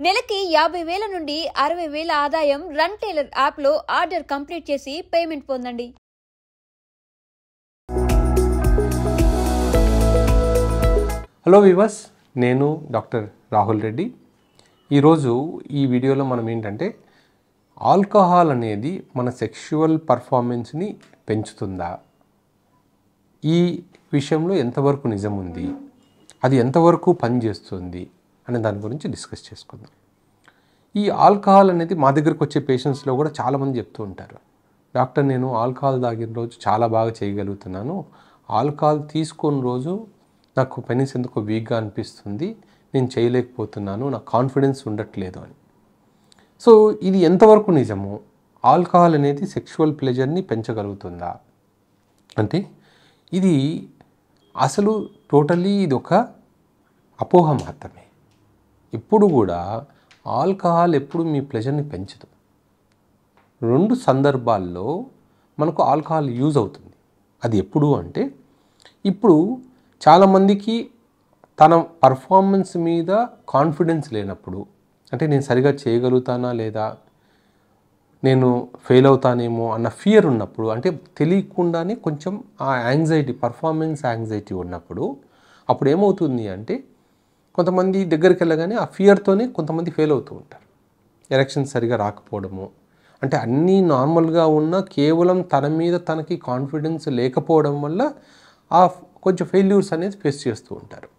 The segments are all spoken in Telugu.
నెలకి 50,000 నుండి 60,000 ఆదాయం రన్ టైలర్ యాప్లో ఆర్డర్ కంప్లీట్ చేసి పేమెంట్ పొందండి. హలో వివర్స్, నేను డాక్టర్ రాహుల్ రెడ్డి. ఈరోజు ఈ వీడియోలో మనం ఏంటంటే ఆల్కహాల్ అనేది మన సెక్షువల్ పర్ఫార్మెన్స్ని పెంచుతుందా, ఈ విషయంలో ఎంతవరకు నిజం ఉంది, అది ఎంతవరకు పనిచేస్తుంది అనే దాని గురించి డిస్కస్ చేసుకుందాం. ఈ ఆల్కహాల్ అనేది మా దగ్గరకు వచ్చే పేషెంట్స్లో కూడా చాలామంది చెప్తూ ఉంటారు, డాక్టర్ నేను ఆల్కహాల్ తాగిన రోజు చాలా బాగా చేయగలుగుతున్నాను, ఆల్కహాల్ తీసుకున్న రోజు నాకు పెనిస్ ఎందుకో వీక్గా అనిపిస్తుంది, నేను చేయలేకపోతున్నాను, నాకు కాన్ఫిడెన్స్ ఉండట్లేదు అని. సో ఇది ఎంతవరకు నిజము? ఆల్కహాల్ అనేది సెక్షువల్ ప్లెజర్ని పెంచగలుగుతుందా అంటే ఇది అసలు టోటల్లీ ఇది ఒక అపోహ మాత్రమే. ఇప్పుడు కూడా ఆల్కహాల్ ఎప్పుడు మీ ప్లెజర్ని పెంచదు. రెండు సందర్భాల్లో మనకు ఆల్కహాల్ యూజ్ అవుతుంది. అది ఎప్పుడు అంటే ఇప్పుడు చాలామందికి తన పర్ఫార్మెన్స్ మీద కాన్ఫిడెన్స్ లేనప్పుడు, అంటే నేను సరిగా చేయగలుగుతానా లేదా, నేను ఫెయిల్ అవుతానేమో అన్న ఫియర్ ఉన్నప్పుడు, అంటే తెలియకుండానే కొంచెం ఆ యాంగ్జైటీ, పర్ఫార్మెన్స్ యాంగ్జైటీ ఉన్నప్పుడు అప్పుడు ఏమవుతుంది అంటే కొంతమంది దగ్గరికి వెళ్ళగానే ఆ ఫియర్తోనే కొంతమంది ఫెయిల్ అవుతూ ఉంటారు. ఎలక్షన్ సరిగా రాకపోవడము, అంటే అన్నీ నార్మల్గా ఉన్న కేవలం తన మీద తనకి కాన్ఫిడెన్స్ లేకపోవడం వల్ల ఆ కొంచెం ఫెయిల్యూర్స్ అనేది ఫేస్ చేస్తూ ఉంటారు.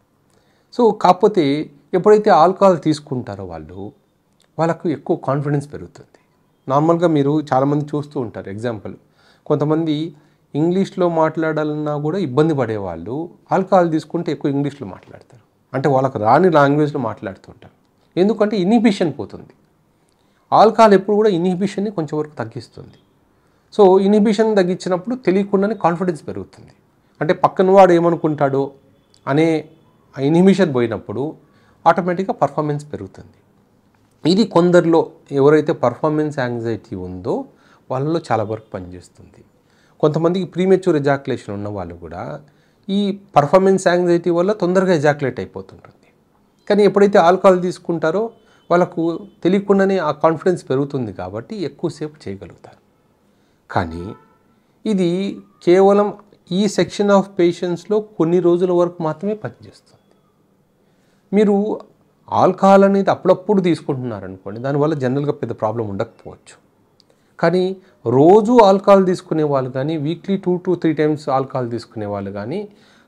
సో కాకపోతే ఎప్పుడైతే ఆల్కహాల్ తీసుకుంటారో వాళ్ళకు ఎక్కువ కాన్ఫిడెన్స్ పెరుగుతుంది. నార్మల్గా మీరు చాలామంది చూస్తూ ఉంటారు. ఎగ్జాంపుల్, కొంతమంది ఇంగ్లీష్లో మాట్లాడాలన్నా కూడా ఇబ్బంది పడేవాళ్ళు ఆల్కహాల్ తీసుకుంటే ఎక్కువ ఇంగ్లీష్లో మాట్లాడతారు. అంటే వాళ్ళకు రాని లాంగ్వేజ్లో మాట్లాడుతుంటారు. ఎందుకంటే ఇన్హిబిషన్ పోతుంది. ఆల్కహాల్ ఎప్పుడు కూడా ఇన్హిబిషన్ని కొంచెం వరకు తగ్గిస్తుంది. సో ఇన్హిబిషన్ తగ్గించినప్పుడు తెలియకుండానే కాన్ఫిడెన్స్ పెరుగుతుంది. అంటే పక్కన వాడు ఏమనుకుంటాడో అనే ఇన్హిబిషన్ పోయినప్పుడు ఆటోమేటిక్గా పర్ఫార్మెన్స్ పెరుగుతుంది. ఇది కొందరిలో ఎవరైతే పర్ఫార్మెన్స్ యాంగ్జైటీ ఉందో వాళ్ళలో చాలా వరకు పనిచేస్తుంది. కొంతమందికి ప్రీమెచ్యూర్ ఎజాక్యులేషన్ ఉన్న వాళ్ళు కూడా ఈ పర్ఫార్మెన్స్ యాంగ్జైటీ వల్ల తొందరగా ఎజాక్యులేట్ అయిపోతుంటుంది. కానీ ఎప్పుడైతే ఆల్కహాల్ తీసుకుంటారో వాళ్ళకు తెలియకుండానే ఆ కాన్ఫిడెన్స్ పెరుగుతుంది కాబట్టి ఎక్కువసేపు చేయగలుగుతారు. కానీ ఇది కేవలం ఈ సెక్షన్ ఆఫ్ పేషెంట్స్లో కొన్ని రోజుల వరకు మాత్రమే పనిచేస్తుంది. మీరు ఆల్కహాల్ అనేది అప్పుడప్పుడు తీసుకుంటున్నారనుకోండి, దానివల్ల జనరల్గా పెద్ద ప్రాబ్లం ఉండకపోవచ్చు. కానీ రోజు ఆల్కహాల్ తీసుకునే వాళ్ళు కానీ, వీక్లీ 2 to 3 times ఆల్కహాల్ తీసుకునే వాళ్ళు కానీ,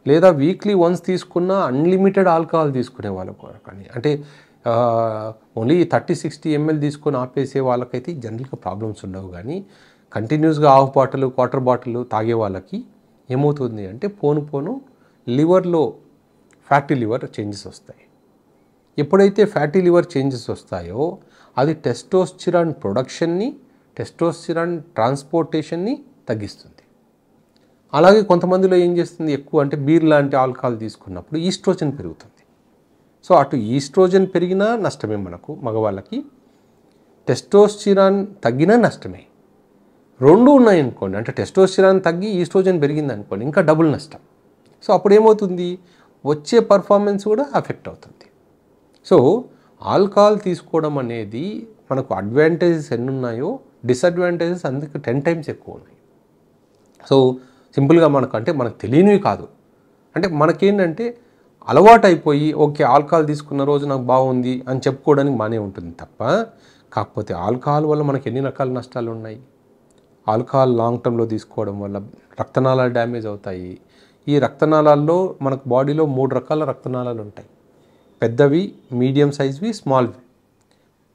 లేదా వీక్లీ వన్స్ తీసుకున్న అన్లిమిటెడ్ ఆల్కహాల్ తీసుకునే వాళ్ళు కానీ, అంటే ఓన్లీ 30-60 ml తీసుకొని ఆపేసే వాళ్ళకైతే జనరల్గా ప్రాబ్లమ్స్ ఉండవు. కానీ కంటిన్యూస్గా హాఫ్ బాటిల్, క్వార్టర్ బాటిల్ తాగే వాళ్ళకి ఏమవుతుంది అంటే పోను లివర్లో ఫ్యాటీ లివర్ చేంజెస్ వస్తాయి. ఎప్పుడైతే ఫ్యాటీ లివర్ చేంజెస్ వస్తాయో అది టెస్టోస్టిరాన్ ప్రొడక్షన్ని, టెస్టోస్టిరాన్ ట్రాన్స్పోర్టేషన్ని తగ్గిస్తుంది. అలాగే కొంతమందిలో ఏం చేస్తుంది, ఎక్కువ అంటే బీర్ లాంటి ఆల్కహాల్ తీసుకున్నప్పుడు ఈస్ట్రోజన్ పెరుగుతుంది. సో అటు ఈస్ట్రోజన్ పెరిగినా నష్టమే మనకు మగవాళ్ళకి, టెస్టోస్టిరాన్ తగ్గినా నష్టమే. రెండు ఉన్నాయనుకోండి, అంటే టెస్టోస్టిరాన్ తగ్గి ఈస్ట్రోజన్ పెరిగింది అనుకోండి, ఇంకా డబుల్ నష్టం. సో అప్పుడు ఏమవుతుంది, వచ్చే పర్ఫార్మెన్స్ కూడా అఫెక్ట్ అవుతుంది. సో ఆల్కహాల్ తీసుకోవడం అనేది మనకు అడ్వాంటేజెస్ ఎన్ని ఉన్నాయో డిసడ్వాంటేజెస్ అందుకు 10 times ఎక్కువ ఉన్నాయి. సో సింపుల్గా మనకు తెలియనివి కాదు, అంటే మనకేంటంటే అలవాటు అయిపోయి ఓకే ఆల్కహాల్ తీసుకున్న రోజు నాకు బాగుంది అని చెప్పుకోవడానికి బాగానే ఉంటుంది తప్ప, కాకపోతే ఆల్కహాల్ వల్ల మనకు ఎన్ని రకాల నష్టాలు ఉన్నాయి. ఆల్కహాల్ లాంగ్ టర్మ్లో తీసుకోవడం వల్ల రక్తనాళాలు డ్యామేజ్ అవుతాయి. ఈ రక్తనాళాల్లో మనకు బాడీలో 3 రకాల రక్తనాళాలు ఉంటాయి, పెద్దవి, మీడియం సైజ్వి, స్మాల్వి.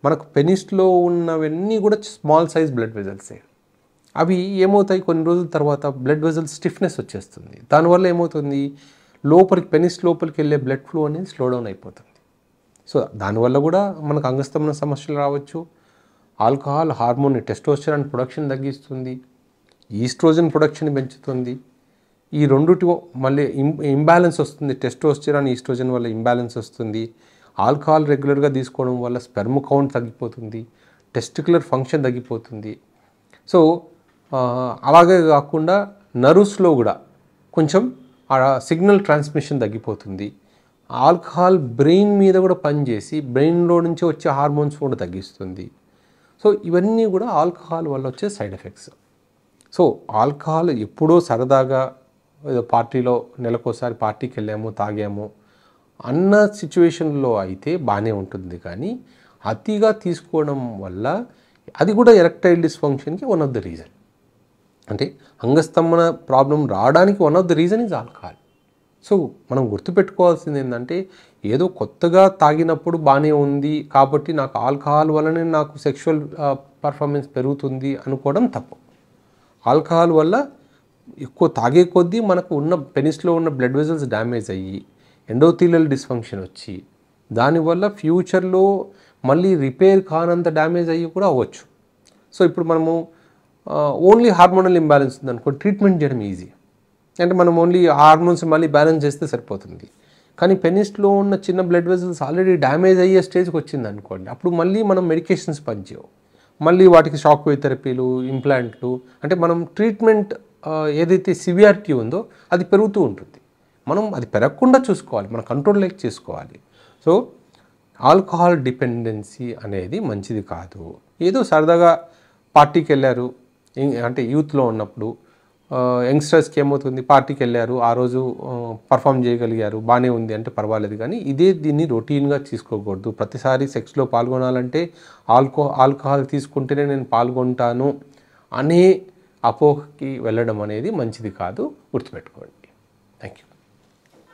మనకు పెనిస్లో ఉన్నవన్నీ కూడా స్మాల్ సైజ్ బ్లడ్ వెజల్సే. అవి ఏమవుతాయి, కొన్ని రోజుల తర్వాత బ్లడ్ వెజల్స్ స్టిఫ్నెస్ వచ్చేస్తుంది. దానివల్ల ఏమవుతుంది, పెనిస్ లోపలికి వెళ్ళే బ్లడ్ ఫ్లో అనేది స్లో డౌన్ అయిపోతుంది. సో దానివల్ల కూడా మనకు అంగస్తంభన సమస్యలు రావచ్చు. ఆల్కహాల్ హార్మోన్ టెస్టోస్టెరాన్ ప్రొడక్షన్ తగ్గిస్తుంది, ఈస్ట్రోజన్ ప్రొడక్షన్ పెంచుతుంది. ఈ రెండుటి మళ్ళీ ఇంబ్యాలెన్స్ వస్తుంది, టెస్టోస్టెరాన్ ఈస్ట్రోజన్ వల్ల ఇంబ్యాలెన్స్ వస్తుంది. ఆల్కహాల్ రెగ్యులర్గా తీసుకోవడం వల్ల స్పెర్మ్ కౌంట్ తగ్గిపోతుంది, టెస్టిక్యులర్ ఫంక్షన్ తగ్గిపోతుంది. సో అలాగే కాకుండా నర్వ్స్లో కూడా కొంచెం సిగ్నల్ ట్రాన్స్మిషన్ తగ్గిపోతుంది. ఆల్కహాల్ బ్రెయిన్ మీద కూడా పనిచేసి బ్రెయిన్లో నుంచి వచ్చే హార్మోన్స్ కూడా తగ్గిస్తుంది. సో ఇవన్నీ కూడా ఆల్కహాల్ వల్ల వచ్చే సైడ్ ఎఫెక్ట్స్. సో ఆల్కహాల్ ఎప్పుడో సరదాగా ఏదో పార్టీలో నెలకోసారి పార్టీకి వెళ్ళాము తాగాము అన్న సిచ్యువేషన్లో అయితే బాగానే ఉంటుంది, కానీ అతిగా తీసుకోవడం వల్ల అది కూడా ఎరెక్టైల్ డిస్ఫంక్షన్కి వన్ ఆఫ్ ద రీజన్. అంటే అంగస్తంభన ప్రాబ్లం రావడానికి one of the reason is alcohol. So మనం గుర్తుపెట్టుకోవాల్సింది ఏంటంటే ఏదో కొత్తగా తాగినప్పుడు బాగానే ఉంది కాబట్టి నాకు ఆల్కహాల్ వల్లనే నాకు సెక్షువల్ పర్ఫార్మెన్స్ పెరుగుతుంది అనుకోవడం తప్పు. ఆల్కహాల్ వల్ల ఎక్కువ తాగే కొద్దీ మనకు ఉన్న పెనిస్లో ఉన్న బ్లడ్ వెజల్స్ డ్యామేజ్ అయ్యి ఎండోథీలియల్ డిస్ఫంక్షన్ వచ్చి దానివల్ల ఫ్యూచర్లో మళ్ళీ రిపేర్ కానంత డ్యామేజ్ అయ్యి కూడా అవ్వచ్చు. సో ఇప్పుడు మనము ఓన్లీ హార్మోనల్ ఇంబ్యాలెన్స్ ఉందనుకో ట్రీట్మెంట్ చేయడం ఈజీ, అంటే మనం ఓన్లీ హార్మోన్స్ మళ్ళీ బ్యాలెన్స్ చేస్తే సరిపోతుంది. కానీ పెనిస్లో ఉన్న చిన్న బ్లడ్ వెజల్స్ ఆల్రెడీ డ్యామేజ్ అయ్యే స్టేజ్కి వచ్చింది అనుకోండి, అప్పుడు మళ్ళీ మనం మెడికేషన్స్ పనిచేయవు, మళ్ళీ వాటికి షాక్ వేవ్ థెరపీలు ఇంప్లాంట్లు, అంటే మనం ట్రీట్మెంట్ ఏదైతే సివియారిటీ ఉందో అది పెరుగుతూ ఉంటుంది. మనం అది పెరగకుండా చూసుకోవాలి, మన కంట్రోల్లోకి చేసుకోవాలి. సో ఆల్కహాల్ డిపెండెన్సీ అనేది మంచిది కాదు. ఏదో సరదాగా పార్టీకి వెళ్ళారు, అంటే యూత్లో ఉన్నప్పుడు యంగ్స్టర్స్కి ఏమవుతుంది, పార్టీకి వెళ్ళారు ఆ రోజు పర్ఫామ్ చేయగలిగారు బాగానే ఉంది అంటే పర్వాలేదు, కానీ దీన్ని రొటీన్గా తీసుకోకూడదు. ప్రతిసారి సెక్స్లో పాల్గొనాలంటే ఆల్కహాల్ తీసుకుంటేనే నేను పాల్గొంటాను అనే అపోహకి వెళ్ళడం అనేది మంచిది కాదు, గుర్తుపెట్టుకోండి. Thank you.